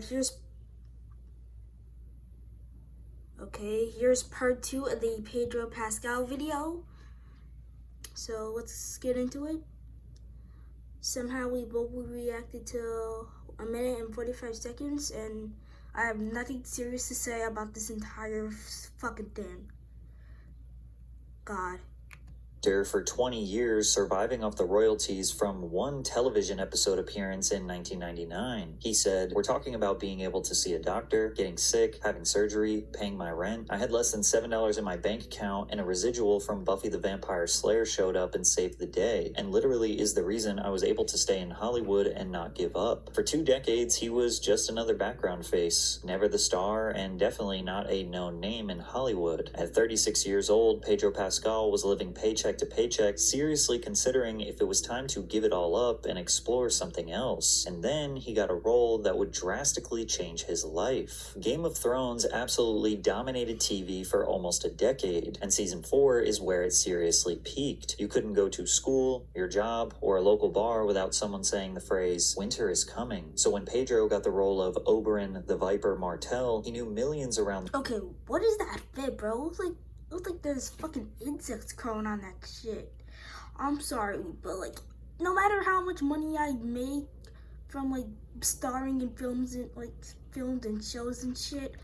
Here's part 2 of the Pedro Pascal video. So let's get into it. Somehow we both reacted to 1 minute and 45 seconds, and I have nothing serious to say about this entire fucking thing. God. For 20 years, surviving off the royalties from one television episode appearance in 1999. He said, "We're talking about being able to see a doctor, getting sick, having surgery, paying my rent. I had less than $7 in my bank account, and a residual from Buffy the Vampire Slayer showed up and saved the day, and literally is the reason I was able to stay in Hollywood and not give up." For 2 decades, he was just another background face, never the star, and definitely not a known name in Hollywood. At 36 years old, Pedro Pascal was living paycheck to paycheck, seriously considering if it was time to give it all up and explore something else. And then he got a role that would drastically change his life. Game of Thrones absolutely dominated TV for almost a decade, and season 4 is where it seriously peaked. You couldn't go to school, your job, or a local bar without someone saying the phrase, "Winter is coming." So when Pedro got the role of Oberyn the Viper Martell, he knew millions around. Okay, what is that fit, bro? It looks like there's fucking insects crawling on that shit. I'm sorry, but no matter how much money I make from starring in films and shows and shit,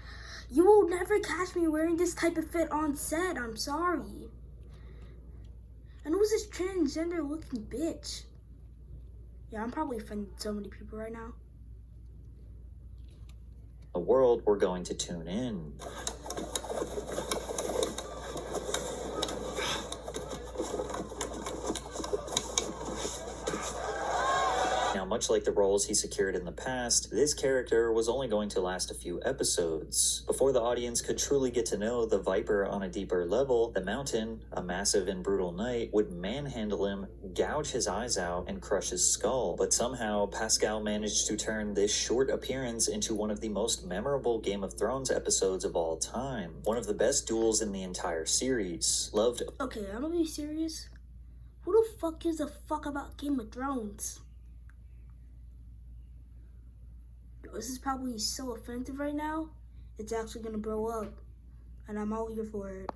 you will never catch me wearing this type of fit on set. I'm sorry. And who's this transgender looking bitch? Yeah, I'm probably offending so many people right now. The world we're going to tune in. Now, much like the roles he secured in the past, this character was only going to last a few episodes. Before the audience could truly get to know the Viper on a deeper level, the Mountain, a massive and brutal knight, would manhandle him, gouge his eyes out, and crush his skull. But somehow, Pascal managed to turn this short appearance into one of the most memorable Game of Thrones episodes of all time. One of the best duels in the entire series. Loved. Okay, I'm gonna be serious. Who the fuck gives a fuck about Game of Thrones? This is probably so offensive right now, it's actually gonna blow up, and I'm all here for it.